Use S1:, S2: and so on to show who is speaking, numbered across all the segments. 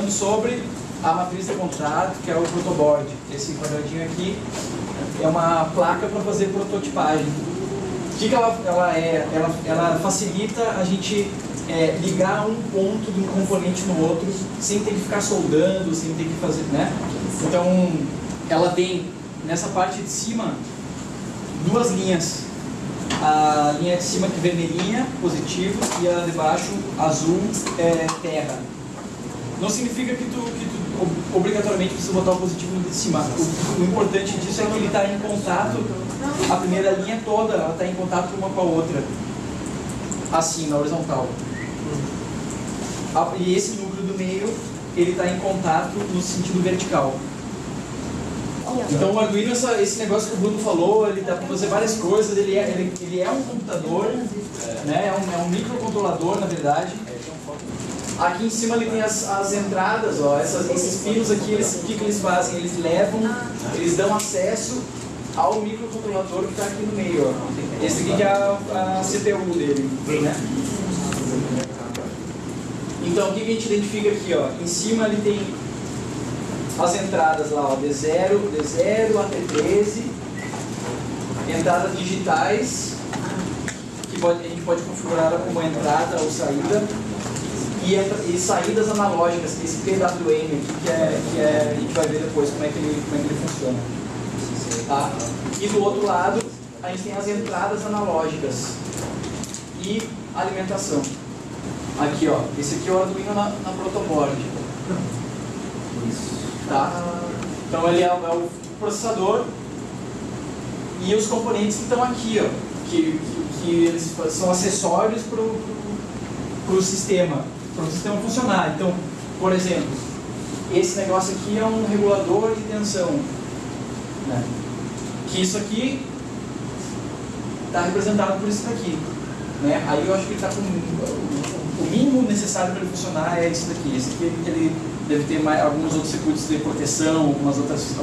S1: Sobre a matriz de contrato, que é o protoboard. Esse quadradinho aqui é uma placa para fazer prototipagem. O que ela facilita a gente ligar um ponto de um componente no outro sem ter que ficar soldando, sem ter que fazer, né? Então, ela tem nessa parte de cima duas linhas. A linha de cima que é vermelhinha, positivo, e a de baixo, azul, terra. Não significa que tu obrigatoriamente precisa botar o positivo no de cima. O importante disso é que ele está em contato, a primeira linha toda, ela está em contato uma com a outra. Assim, na horizontal. E esse núcleo do meio, ele está em contato no sentido vertical. Então o Arduino, esse negócio que o Bruno falou, ele dá para fazer várias coisas, ele é um computador, né? É um microcontrolador, na verdade. Aqui em cima ele tem as entradas, ó, esses pinos aqui, o que eles fazem? Eles eles dão acesso ao microcontrolador que está aqui no meio. Ó. Esse aqui que é a CPU dele, né? Então o que a gente identifica aqui? Ó? Em cima ele tem as entradas lá, ó, D0 até 13, entradas digitais, que a gente pode configurar como entrada ou saída. E saídas analógicas, esse PWM aqui, a gente vai ver depois como é que ele funciona. Tá? E do outro lado, a gente tem as entradas analógicas e alimentação. Aqui, ó, esse aqui é o Arduino na protoboard. Tá? Então ele é o processador e os componentes que estão aqui, ó, que eles são acessórios para o sistema funcionar. Então, por exemplo, esse negócio aqui é um regulador de tensão, né? Que isso aqui está representado por isso daqui, né? Aí eu acho que ele está com o mínimo necessário para ele funcionar é esse daqui. Esse aqui ele deve ter alguns outros circuitos de proteção, algumas outras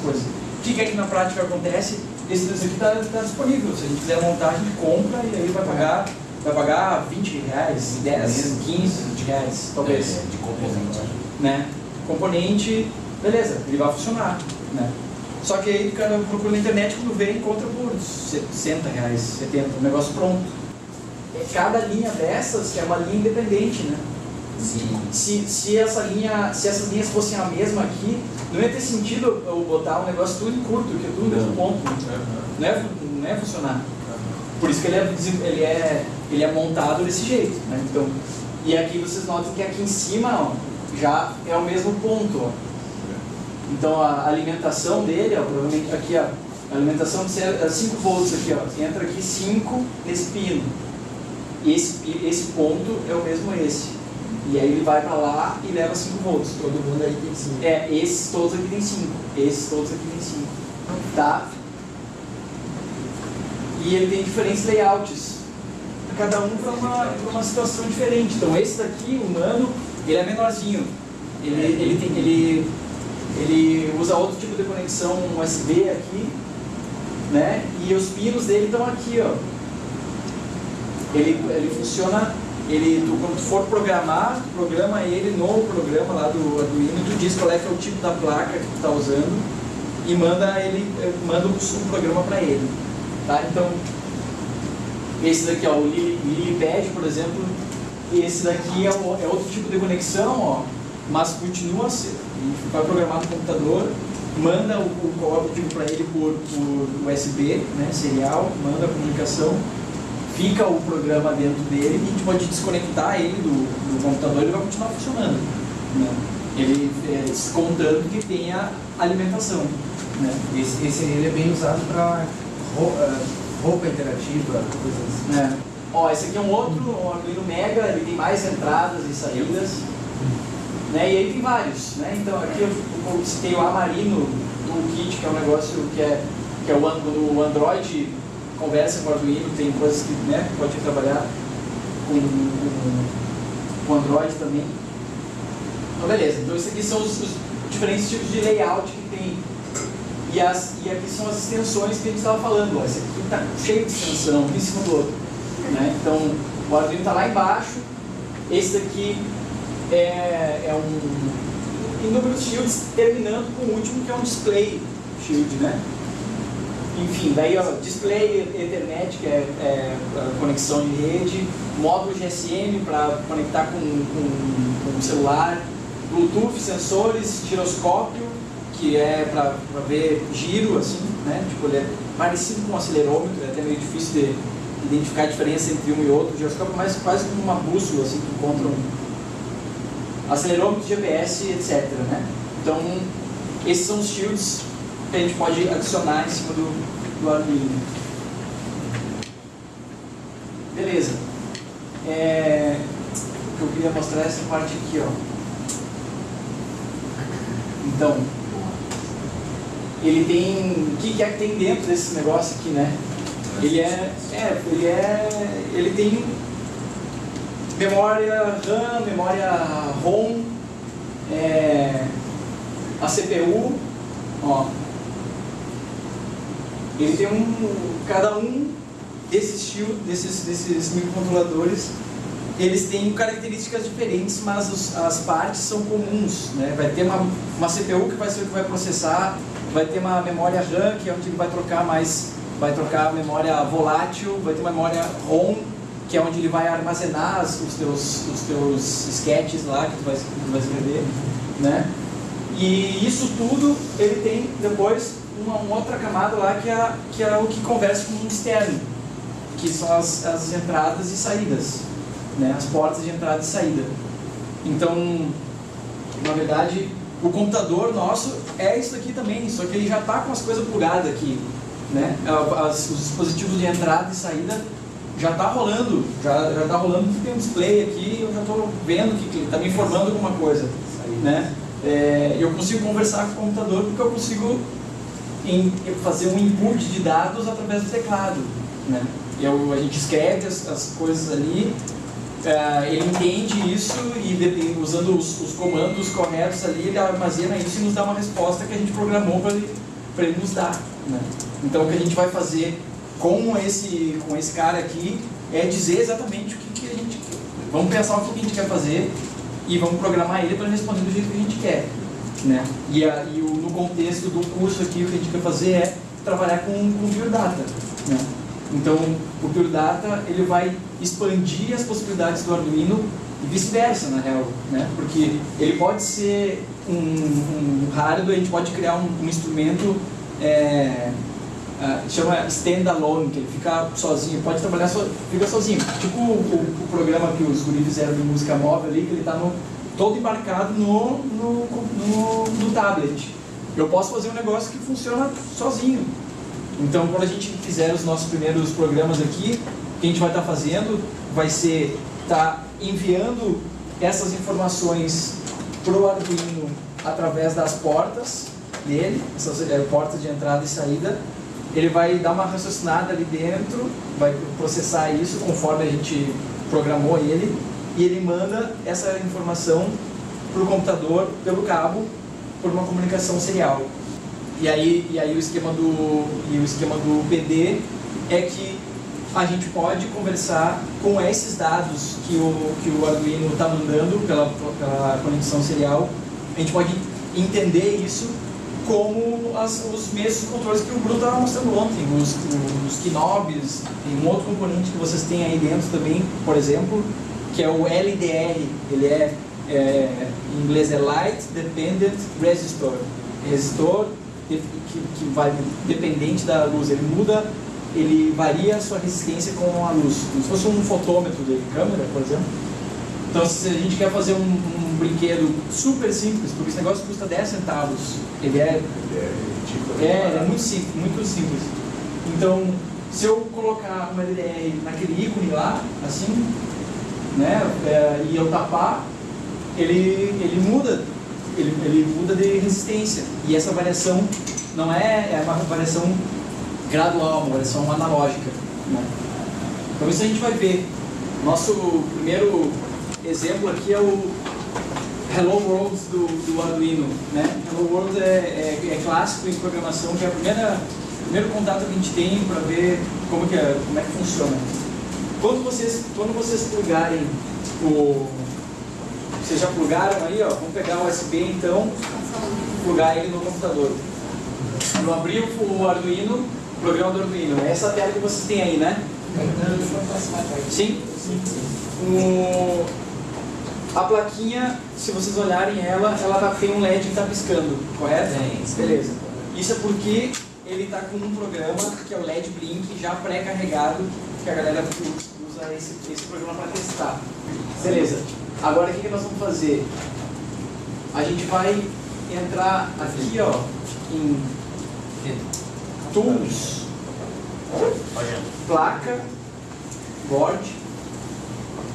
S1: coisas. O que é que na prática acontece? Esse aqui está disponível. Se a gente quiser montar, a gente compra e aí vai pagar 20 reais, 10, 15 reais, talvez.
S2: De componente.
S1: Né? Componente, beleza, ele vai funcionar. Né? Só que aí o cara procura na internet, quando vê, encontra por 60 reais, 70, um negócio pronto. Cada linha dessas é uma linha independente, né?
S2: Sim.
S1: Se essas linhas fossem a mesma aqui, não ia ter sentido eu botar um negócio tudo em curto, que é tudo no mesmo ponto. Não ia funcionar. Por isso que ele é montado desse jeito, né? Então, e aqui vocês notam que aqui em cima, ó, já é o mesmo ponto, ó. Então a alimentação dele, ó, provavelmente aqui, ó, a alimentação é 5 volts aqui, ó, entra aqui 5 nesse pino. E esse ponto é o mesmo esse. E aí ele vai para lá e leva 5 volts.
S3: Todo mundo aí tem 5.
S1: Esses todos aqui tem 5. Esses todos aqui tem 5. Tá? E ele tem diferentes layouts, cada um para uma situação diferente. Então esse daqui, o Nano, ele é menorzinho. Ele usa outro tipo de conexão USB aqui, né? E os pinos dele estão aqui, ó. Ele funciona, quando tu for programar, tu programa ele no programa lá do Arduino, tu diz qual é que é o tipo da placa que tu está usando e manda o programa para ele. Tá? Então, esse daqui, ó, o LilyPad, por exemplo, esse daqui é outro tipo de conexão, ó, mas continua a ser. A gente vai programar no computador, manda o código para ele por USB, né, serial, manda a comunicação, fica o programa dentro dele e a gente pode desconectar ele do computador e ele vai continuar funcionando. Né? Ele contando que tenha alimentação. Né?
S3: Esse ele é bem usado para roupa interativa, coisas assim.
S1: Ó, esse aqui é um Arduino Mega, ele tem mais entradas e saídas. Né? E aí tem vários. Né? Então aqui eu citei o Amarino Toolkit, que é um negócio que é quando o Android conversa com o Arduino, tem coisas que, né, pode trabalhar com Android também. Então, beleza. Então, isso aqui são os diferentes tipos de layout que tem. E aqui são as extensões que a gente estava falando. Ó. Esse aqui está cheio de extensão, um em cima do outro. Né? Então, o Arduino está lá embaixo. Esse daqui é um número de shields, terminando com o último, que é um display shield, né? Enfim, daí ó, display Ethernet, que é a conexão de rede, módulo GSM para conectar com o celular, Bluetooth, sensores, giroscópio, que é para ver giro, assim, né? Tipo, ele é parecido com um acelerômetro, é até meio difícil de identificar a diferença entre um e outro. O giroscópio é mais quase como uma bússola, assim, que encontra acelerômetro, GPS, etc. Né? Então, esses são os shields que a gente pode adicionar em cima do Arduino. Beleza. O que eu queria mostrar é essa parte aqui, ó. Então, ele tem... O que é que tem dentro desse negócio aqui, né? Ele tem memória RAM, memória ROM, a CPU, ó. Ele tem cada um desses microcontroladores, eles têm características diferentes, mas as partes são comuns, né? Vai ter uma CPU que vai ser o que vai processar, vai ter uma memória RAM, que é onde ele vai trocar a memória volátil, vai ter uma memória ROM, que é onde ele vai armazenar os teus sketches lá que tu vai escrever, né? E isso tudo ele tem depois uma outra camada lá que é o que conversa com o mundo externo, que são as entradas e saídas, né? As portas de entrada e saída. Então, na verdade, o computador nosso é isso aqui também, só que ele já está com as coisas plugadas aqui, né? Os dispositivos de entrada e saída já está rolando, já está rolando porque tem um display aqui, eu já estou vendo que está me informando alguma coisa, né? Eu consigo conversar com o computador porque eu consigo fazer um input de dados através do teclado, né? A gente escreve as coisas ali, ele entende isso e usando os comandos corretos ali, ele armazena isso e nos dá uma resposta que a gente programou para ele nos dar, né? Então, o que a gente vai fazer com esse cara aqui é dizer exatamente o que a gente quer. Vamos pensar o que a gente quer fazer e vamos programar ele para responder do jeito que a gente quer, né? No contexto do curso aqui, o que a gente quer fazer é trabalhar com Pure Data, né? Então, o Pure Data ele vai expandir as possibilidades do Arduino e vice-versa, na real, né? Porque ele pode ser um hardware, a gente pode criar um instrumento chama standalone, que ele fica sozinho, pode trabalhar fica sozinho. Tipo o programa que os guris fizeram de música móvel ali, que ele está todo embarcado no tablet. Eu posso fazer um negócio que funciona sozinho. Então, quando a gente fizer os nossos primeiros programas aqui, o que a gente vai estar fazendo vai ser enviando essas informações para o Arduino através das portas dele, essas portas de entrada e saída. Ele vai dar uma raciocinada ali dentro, vai processar isso conforme a gente programou ele, e ele manda essa informação para o computador pelo cabo, por uma comunicação serial. E aí o esquema do PD é que a gente pode conversar com esses dados que o Arduino está mandando pela conexão serial. A gente pode entender isso como os mesmos controles que o Bruno estava mostrando ontem, os knobs. Tem um outro componente que vocês têm aí dentro também, por exemplo, que é o LDR. Ele em inglês é Light Dependent Resistor. Resistor que vai dependente da luz. Ele varia a sua resistência com a luz, como se fosse um fotômetro de câmera, por exemplo. Então, se a gente quer fazer um brinquedo super simples, porque esse negócio custa 10 centavos, ele é muito simples, muito simples. Então, se eu colocar uma LDR naquele ícone lá, assim, né, e eu tapar, ele muda de resistência. E essa variação não é uma variação gradual, uma variação analógica, né? Então, isso a gente vai ver. Nosso primeiro exemplo aqui é Hello World do Arduino, né? Hello World é clássico em programação, que é o primeiro contato que a gente tem para ver como é que funciona. Quando vocês plugarem vocês já plugaram aí, ó, vamos pegar o USB então, plugar ele no computador. Eu abri o Arduino, o programa do Arduino, é essa tela que vocês têm aí, né? Sim? A plaquinha, se vocês olharem ela tem um LED que está piscando, correto? Beleza. Isso é porque ele está com um programa que é o LED Blink já pré-carregado, que a galera usa esse programa para testar. Beleza. Agora o que nós vamos fazer? A gente vai entrar aqui, ó, em Tools, placa, board.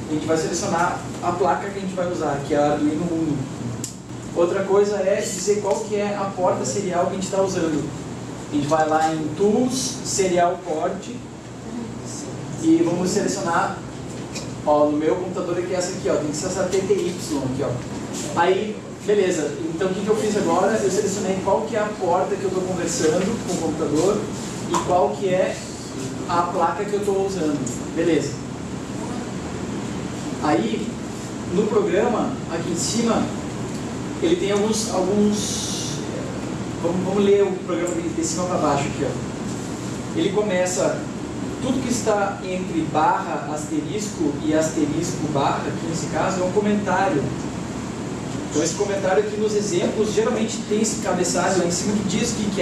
S1: A gente vai selecionar a placa que a gente vai usar, que é a Arduino Uno. Outra coisa é dizer qual que é a porta serial que a gente está usando. A gente vai lá em Tools, Serial Port, e vamos selecionar, ó, no meu computador aqui, essa aqui, ó, tem que ser essa TTY aqui, ó. Aí, beleza, então o que eu fiz agora? Eu selecionei qual que é a porta que eu estou conversando com o computador e qual que é a placa que eu estou usando. Beleza. Aí, no programa, aqui em cima, ele tem alguns vamos ler o programa de cima para baixo aqui, ó. Ele começa, tudo que está entre barra, asterisco e asterisco barra, aqui nesse caso, é um comentário. Então esse comentário aqui nos exemplos, geralmente tem esse cabeçalho lá em cima que diz o que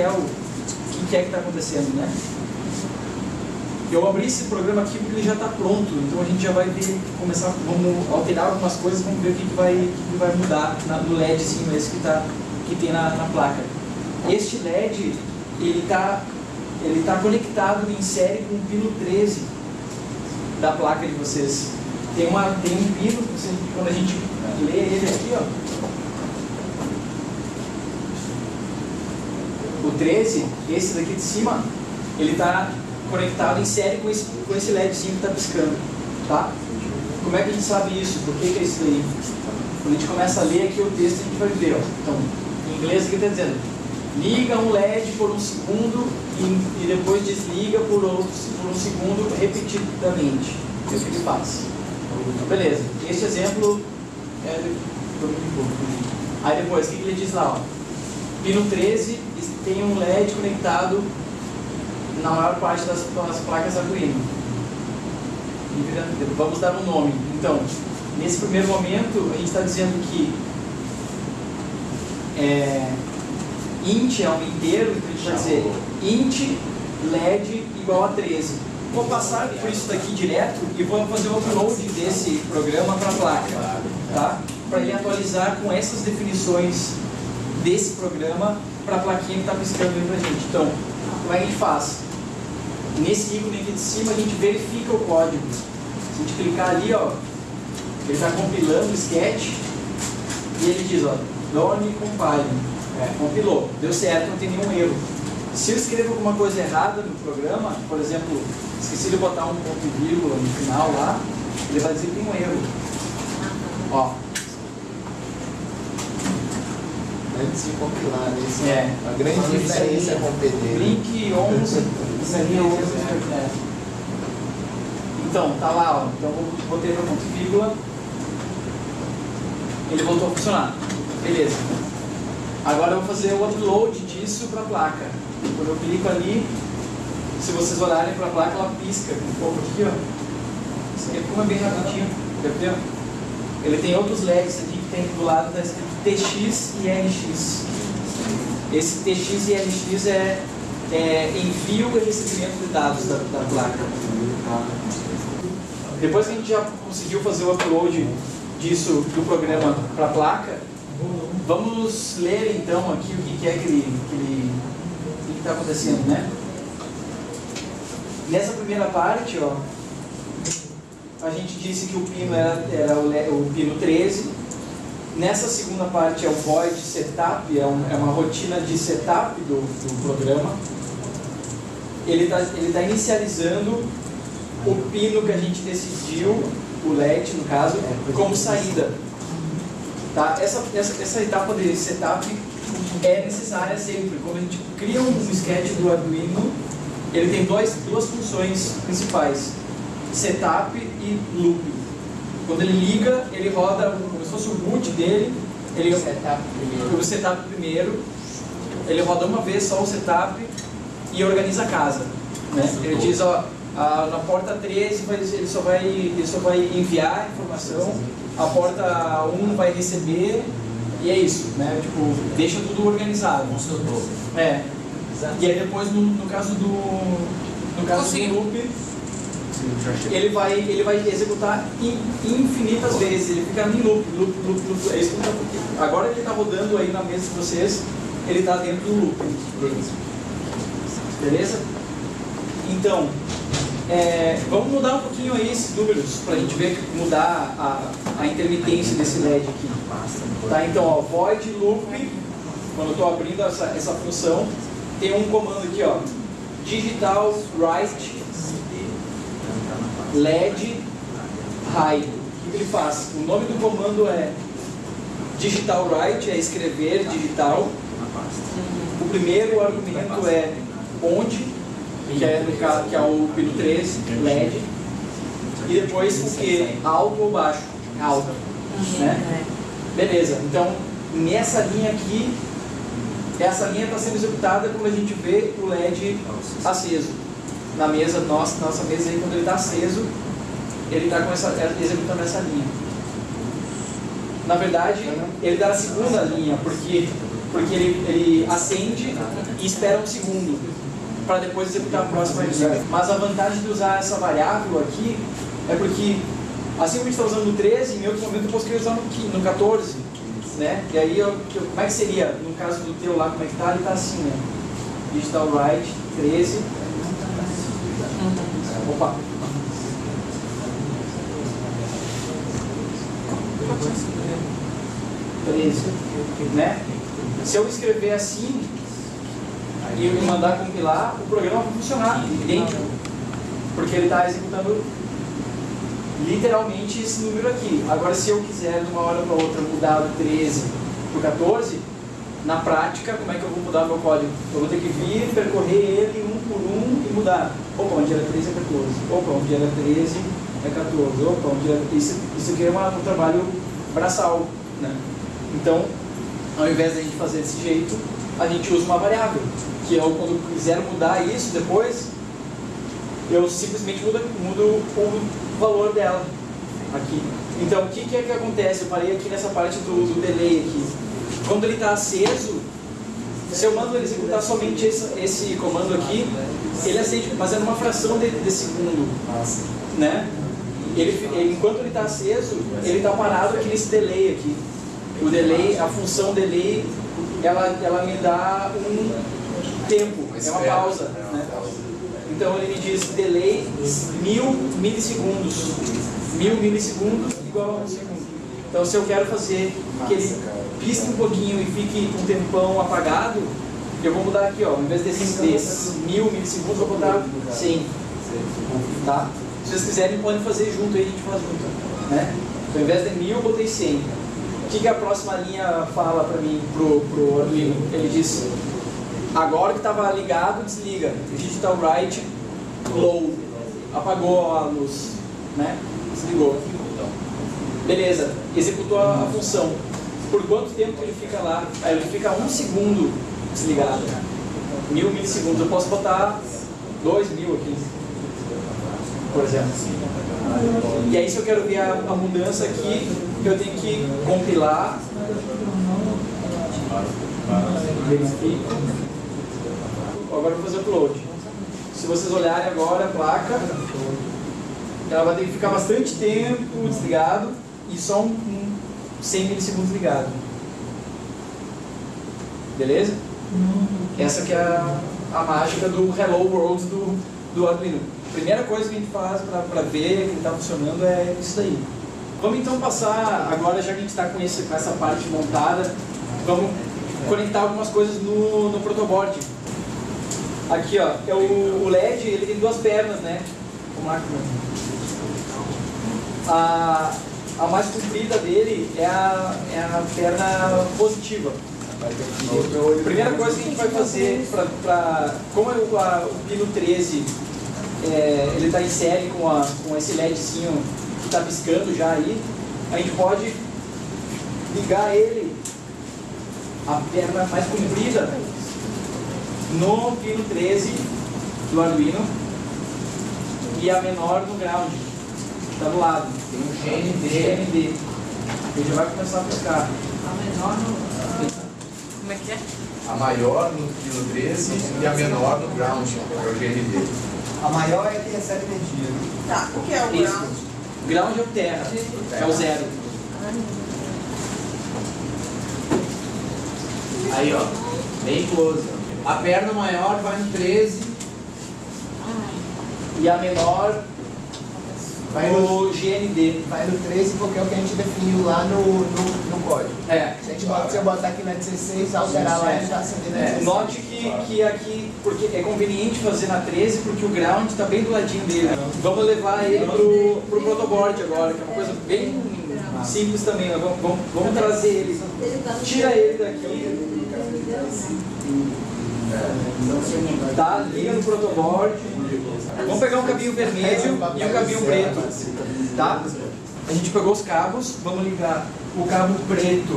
S1: está acontecendo, né? Eu abri esse programa aqui porque ele já está pronto, então a gente já vai ver, vamos alterar algumas coisas, vamos ver o que vai mudar no LEDzinho esse que tem na placa. Este LED, ele tá conectado em série com o pino 13 da placa de vocês. Tem um pino, quando a gente lê ele aqui, ó, o 13, esse daqui de cima, ele está conectado em série com esse LEDzinho que está piscando, tá? Como é que a gente sabe isso? Por que é isso daí? Quando a gente começa a ler aqui o texto, a gente vai ver, ó. Então, em inglês aqui está dizendo: liga um LED por um segundo e depois desliga por um segundo repetidamente. É isso que ele faz. Então, beleza. Este exemplo é aí depois, o que ele diz lá? Ó? Pino 13 tem um LED conectado na maior parte das placas Arduino. Vamos dar um nome. Então, nesse primeiro momento, a gente está dizendo que int é um inteiro, então a gente vai dizer int LED igual a 13. Vou passar por isso daqui direto e vou fazer o upload desse programa para a placa, tá? Para ele atualizar com essas definições desse programa para a plaquinha que está piscando aí para a gente. Então, como é que a gente faz? Nesse ícone aqui de cima a gente verifica o código. Se a gente clicar ali, ó, ele está compilando o sketch e ele diz, ó, done compile. Compilou, deu certo, não tem nenhum erro. Se eu escrevo alguma coisa errada no programa, por exemplo, esqueci de botar um ponto e vírgula no final lá, ele vai dizer que tem um erro. Ó.
S2: Antes de compilar, né? A grande diferença com o PD.
S1: Blink 11, isso aqui é 11. Então, tá lá, ó. Então eu botei meu ponto e vírgula, ele voltou a funcionar. Beleza. Agora eu vou fazer o upload disso para a placa. Quando eu clico ali, se vocês olharem para a placa, ela pisca um pouco aqui, ó. Isso aqui é bem rapidinho, entendeu? Ele tem outros LEDs aqui que tem do lado, está escrito TX e RX. Esse TX e RX é envio e recebimento de dados da placa. Depois que a gente já conseguiu fazer o upload disso do programa para a placa, vamos ler então aqui o que é que está acontecendo, né? Nessa primeira parte, ó, a gente disse que o pino era o pino 13. Nessa segunda parte é o void setup, é uma rotina de setup do programa. Ele tá inicializando o pino que a gente decidiu, o LED no caso, como saída. Tá? Essa etapa de setup é necessária sempre. Quando a gente cria um sketch do Arduino, ele tem duas funções principais: setup e loop. Quando ele liga, ele roda como se fosse o boot dele. O setup primeiro, ele roda uma vez só o setup e organiza a casa. Né? Ele diz, ó, na porta 13 ele só vai enviar a informação, a porta 1 vai receber, e é isso, né? Tipo, deixa tudo organizado. É. E aí depois, no caso do loop, ele vai executar infinitas vezes, ele fica em loop. É isso que agora ele está rodando aí na mesa de vocês, ele está dentro do loop. Beleza? Então, vamos mudar um pouquinho aí esses números, para a gente ver, mudar a intermitência desse LED aqui. Tá? Então, ó, void loop, quando eu estou abrindo essa função, tem um comando aqui, ó, digital write LED hide. O que ele faz? O nome do comando é digital write, é escrever digital. O primeiro argumento é onde, que é o pino 13, LED. E depois o que? Alto ou baixo? Alto. Né? Beleza, então nessa linha aqui, essa linha está sendo executada quando a gente vê o LED aceso. Na mesa, nossa mesa aí, quando ele está aceso, ele está executando essa linha. Na verdade, ele dá a segunda linha, porque ele acende e espera um segundo, para depois executar a próxima linha. Mas a vantagem de usar essa variável aqui é porque, assim como a gente está usando no 13, em outro momento eu posso querer usar no 14. Né? E aí, como é que seria? No caso do teu lá, como é que está? Ele está assim, né? Digital write 13. Opa! Né? Se eu escrever assim e mandar compilar, o programa vai funcionar idêntico, porque ele está executando literalmente esse número aqui. Agora, se eu quiser de uma hora para outra mudar do 13 para o 14, na prática, como é que eu vou mudar meu código? Eu vou ter que vir, percorrer ele um por um e mudar. Opa, onde era 13 é 14. Opa, onde era 13 é 14. Opa, onde era... Isso aqui é um trabalho braçal, né? Então, ao invés de a gente fazer desse jeito, a gente usa uma variável, que eu, quando eu quiser mudar isso depois, eu simplesmente mudo o valor dela aqui. Então, o que é que acontece? Eu parei aqui nessa parte do delay aqui. Quando ele está aceso, se eu mando ele executar somente esse comando aqui, ele acende, mas é numa fração de segundo, né? Enquanto ele está aceso, ele está parado aqui nesse delay aqui. O delay, a função delay, ela me dá um tempo, é uma pausa, né? Então ele me diz delay 1000 milissegundos. 1000 milissegundos igual a 1 segundo. Então, se eu quero fazer que ele pisque um pouquinho e fique um tempão apagado, eu vou mudar aqui, ó, ao invés desses 1000 milissegundos, eu vou botar 100. Tá? Se vocês quiserem, podem fazer junto, aí a gente faz junto. Né? Então, ao invés de 1000, eu botei 100. O que a próxima linha fala para mim, pro Arduino? Ele diz, agora que estava ligado, desliga. Digital write low. Apagou a luz. Né? Desligou. Beleza, executou a função. Por quanto tempo que ele fica lá? Ele fica 1 segundo desligado. 1000 milissegundos. Eu posso botar 2000 aqui, por exemplo. E aí, se eu quero ver a mudança aqui, eu tenho que compilar. Verifico. Agora eu vou fazer upload. Se vocês olharem agora a placa, ela vai ter que ficar bastante tempo desligado e só 100 milissegundos ligado. Beleza? Essa que é a mágica do Hello World do Arduino. A primeira coisa que a gente faz para ver que ele está funcionando é isso daí. Vamos então passar, agora já que a gente está com essa parte montada, vamos conectar algumas coisas no protoboard. Aqui, ó, o LED, ele tem duas pernas, né? Vamos lá. a mais comprida dele é a perna positiva. A primeira coisa que a gente vai fazer, como o pino 13 ele está em série com esse LEDzinho que está piscando já aí, a gente pode ligar ele, a perna mais comprida, no pino 13 do Arduino e a menor no ground, que está do lado.
S3: Tem um GND.
S1: Ele já vai começar a piscar.
S4: A menor no... Como é que é?
S5: A maior no pino 13 e a menor no ground, é o GND.
S3: A maior é que recebe energia.
S4: Tá, o que é o
S1: Isso.
S4: ground?
S1: Ground é o terra, é o zero.
S3: Aí, ó, bem close. A perna maior vai no 13.
S1: E a menor
S2: Vai
S1: no GND.
S2: Vai no 13 porque é o que a gente definiu lá no código.
S1: É.
S2: Se eu botar aqui na 16, alterar lá, ele está acendendo na 16.
S1: Note que aqui, porque é conveniente fazer na 13, porque o ground está bem do ladinho dele. Vamos levar ele pro protoboard agora, que é uma coisa bem simples também. Né? Vamos trazer ele. Tira ele daqui. Tá, liga no protoboard. Vamos pegar um cabinho vermelho e um cabinho preto. Tá? A gente pegou os cabos, vamos ligar o cabo preto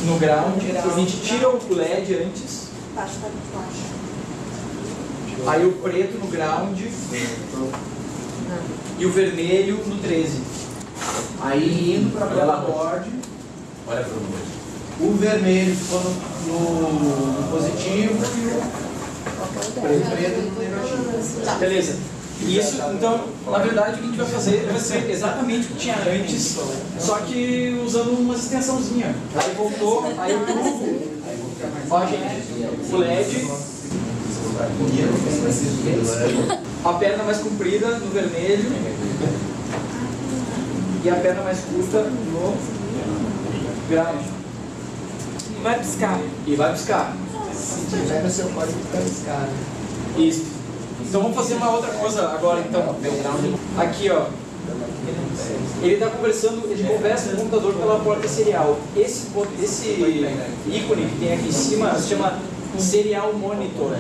S1: no ground. A gente tira o LED antes. Aí o preto no ground e o vermelho no 13. Aí indo para a board,
S5: Olha para o
S3: o vermelho ficou no positivo e o preto no negativo.
S1: beleza. Isso, então, na verdade, o que a gente vai fazer vai ser exatamente o que tinha antes, só que usando uma extensãozinha. Aí voltou, aí o grupo, ó gente, o LED, a perna mais comprida no vermelho e a perna mais curta no ground.
S4: Vai piscar.
S1: E vai piscar.
S2: Se tiver no seu código, fica riscado.
S1: Isso. Então vamos fazer uma outra coisa agora, então. Aqui, ó. Ele está conversando, ele conversa com o computador pela porta serial. Esse ícone que tem aqui em cima se chama Serial Monitor.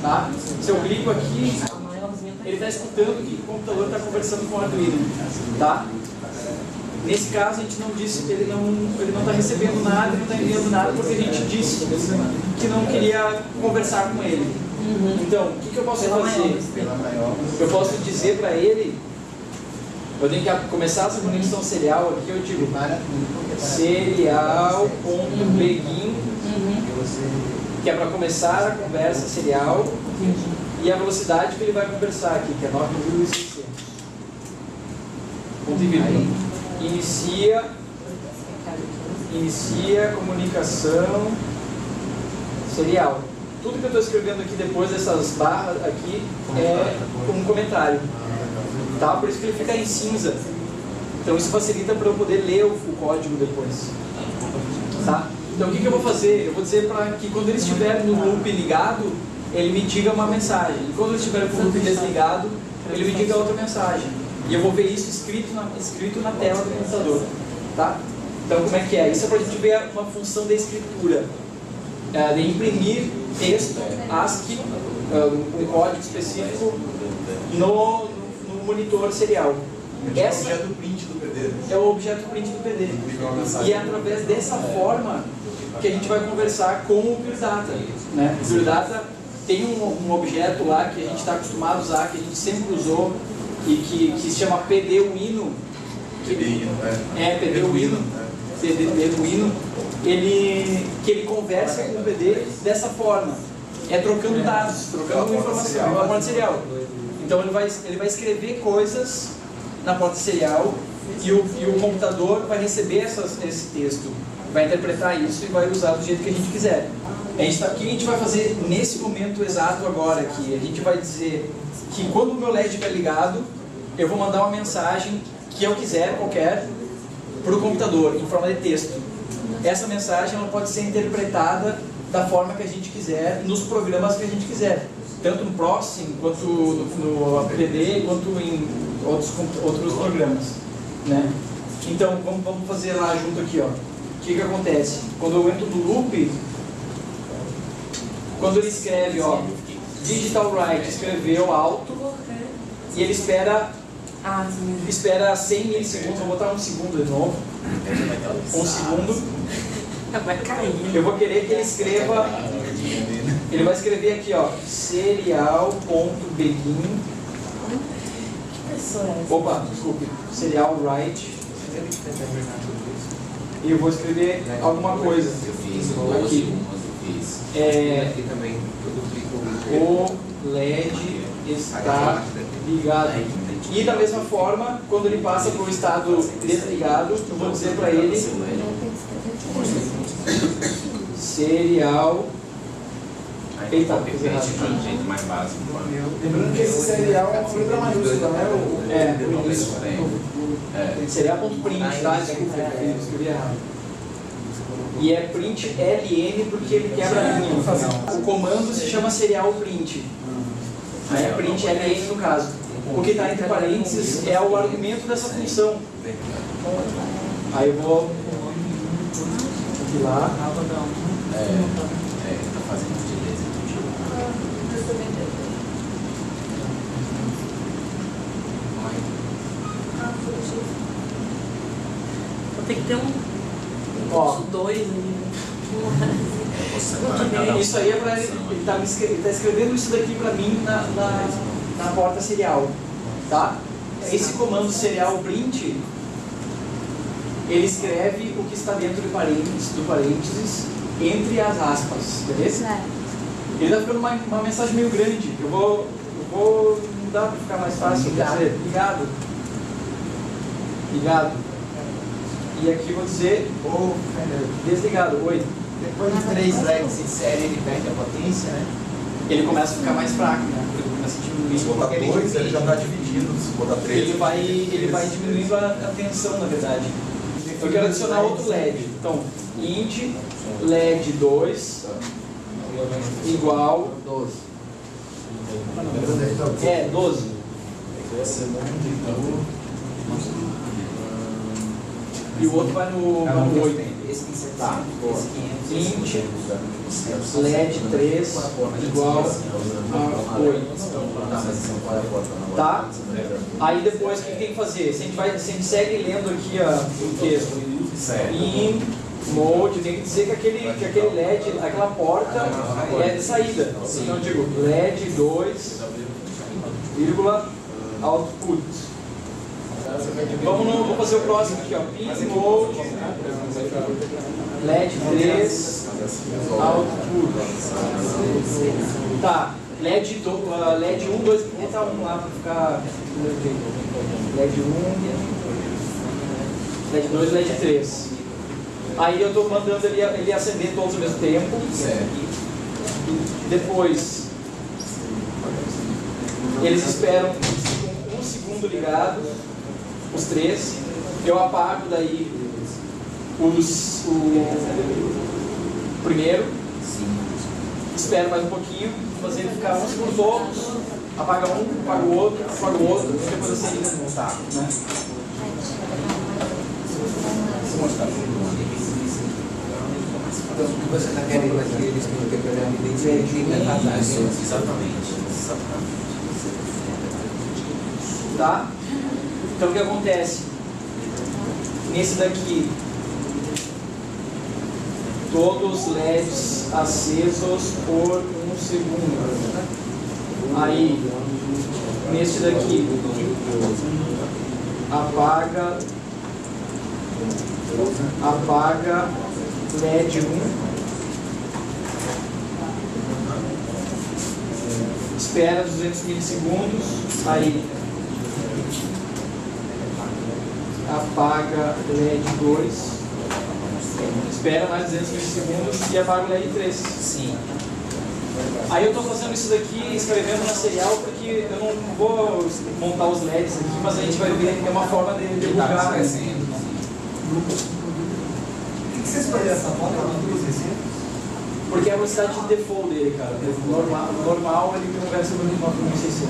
S1: Tá? Se eu clico aqui, ele está escutando que o computador está conversando com o Arduino. Tá? Nesse caso, a gente não disse que ele não está recebendo nada, ele não está enviando nada, porque a gente disse que não queria conversar com ele. Então, o que eu posso fazer? Eu posso dizer para ele, eu tenho que começar essa conexão serial aqui, eu digo serial.begin, que é para começar a conversa serial, e a velocidade que ele vai conversar aqui, que é 9.600. Ponto e vírgula. Inicia comunicação serial. Tudo que eu estou escrevendo aqui depois dessas barras aqui é um comentário. Tá? Por isso que ele fica em cinza. Então isso facilita para eu poder ler o código depois. Tá? Então o que eu vou fazer? Eu vou dizer para que quando ele estiver no loop ligado, ele me diga uma mensagem. E quando ele estiver com o loop desligado, ele me diga outra mensagem. E eu vou ver isso escrito na tela do computador. Tá? Então como é que é? Isso é para a gente ver uma função da escritura. De imprimir texto ASCII, um código específico, no monitor serial.
S5: Esse é o objeto print do PD.
S1: É o objeto print do PD. E é através dessa forma que a gente vai conversar com o Pure Data. Né? O Pure Data tem um objeto lá que a gente está acostumado a usar, que a gente sempre usou, e que se chama PDUino.
S5: PDUino,
S1: PDUino. Que ele conversa com o PD dessa forma, trocando dados, trocando informação na porta serial. Então ele vai escrever coisas na porta serial e o computador vai receber esse texto, vai interpretar isso e vai usar do jeito que a gente quiser. O que a gente vai fazer nesse momento exato agora aqui? A gente vai dizer que quando o meu LED estiver ligado, eu vou mandar uma mensagem que eu quiser, qualquer, para o computador, em forma de texto. Essa mensagem ela pode ser interpretada da forma que a gente quiser, nos programas que a gente quiser, tanto no Processing, quanto no APD, quanto em outros programas. Né? Então, vamos fazer lá junto aqui, ó. O que acontece? Quando eu entro no loop, quando ele escreve, ó, digital write, escreveu alto, e ele espera 100 milissegundos, vou botar um segundo de novo. Um segundo.
S4: Vai cair.
S1: Eu vou querer que ele escreva. Ele vai escrever aqui, ó, serial.begin.
S4: Que pessoa é essa?
S1: Opa, desculpe. Serial write. E eu vou escrever alguma coisa.
S6: Eu fiz
S1: aqui.
S6: eu fiz.
S2: Aqui também,
S1: O LED está ligado. E da mesma forma, quando ele passa para o estado desligado, eu vou dizer para ele serial. Eita, fiz errado.
S6: De um jeito mais básico.
S3: Lembrando que esse serial é uma letra maiúscula, né?
S1: Serial.print, tá? Desculpa, eu escrevi errado. E é print LN porque ele quebra a linha. O comando se chama serial print. Aí é print LN no caso. O que está entre parênteses é o argumento dessa função. Aí eu vou aqui lá.
S6: Tá fazendo beleza.
S4: Vou ter que ter
S1: Ó.
S4: uns dois ali.
S1: Isso aí é para ele tá escrevendo isso daqui para mim na porta serial, tá? Esse comando serial print, ele escreve o que está dentro do parênteses entre as aspas, beleza? Ele está ficando uma mensagem meio grande. Eu vou mudar para ficar mais fácil. Ligado. Ligado. E aqui vou dizer desligado. Oi.
S2: depois de 3 legs em série ele perde a potência, né?
S1: Ele começa a ficar mais fraco, né? Ele começa a diminuir.
S5: Se botar 2, ele já está dividido. Se botar 3,
S1: Ele vai diminuindo a tensão, na verdade. Eu quero adicionar outro LED. Então, int LED 2 igual
S3: 12.
S1: 12. E o outro vai no 8.
S2: Esse tem que ser
S1: Tá.
S2: esse 500.
S1: Int LED 3 igual a 8. Tá? Aí depois o que tem que fazer? Se a gente segue lendo aqui o texto, in mode, tem que dizer que aquele LED, aquela porta é de saída. Então eu digo LED 2, vírgula, output. Vamos fazer o próximo aqui, ó. Pin mode, LED 3, output. Tá. LED 1, 2, vou botar 1 lá para ficar LED 1, LED 2, LED 3. Aí eu estou mandando ele acender todos ao mesmo tempo. Depois, eles esperam um segundo ligado, os 3. Eu apago daí o primeiro. Espero mais um pouquinho, fazer ele ficar uns com os outros. Apaga um, apaga o outro, e depois assim ele montar, né?
S2: Então, o que você está querendo aqui, eles têm que pegar a identidade.
S6: Exatamente.
S1: Tá? Então o que acontece? Nesse daqui, todos os LEDs acesos por 1 segundo. Aí, nesse daqui, apaga LED 1. Espera 200 milissegundos. Aí, apaga LED 2. Espera mais 200 milissegundos e apaga o LED 3.
S6: Sim.
S1: Aí eu estou fazendo isso daqui, escrevendo na serial, porque eu não vou montar os LEDs aqui, mas a gente vai ver que é uma forma de divulgar.
S5: Por que você escolheu essa foto?
S1: Porque é a velocidade de default dele, cara. Normal ele conversa com 9600.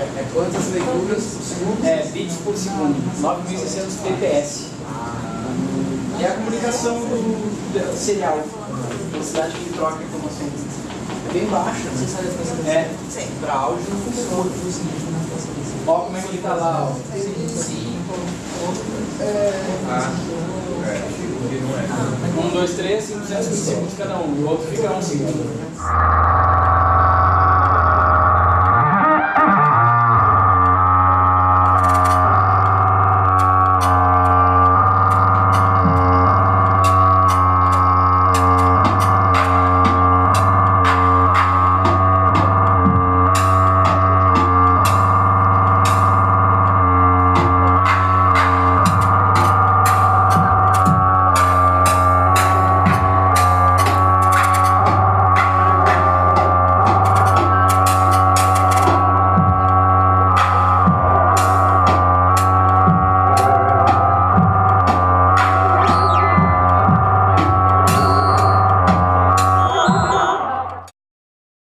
S2: É quantas leituras por segundo?
S1: Bits por segundo, 9.600 bps. É a comunicação serial, a velocidade que ele troca a informação. É bem baixa, né?
S2: Você sabe a diferença? Para áudio não funciona.
S1: Ó como é que ele tá lá, ó.
S5: Que não é.
S1: 1, 2, 3, 500 segundos cada um. E o outro fica 1 segundo.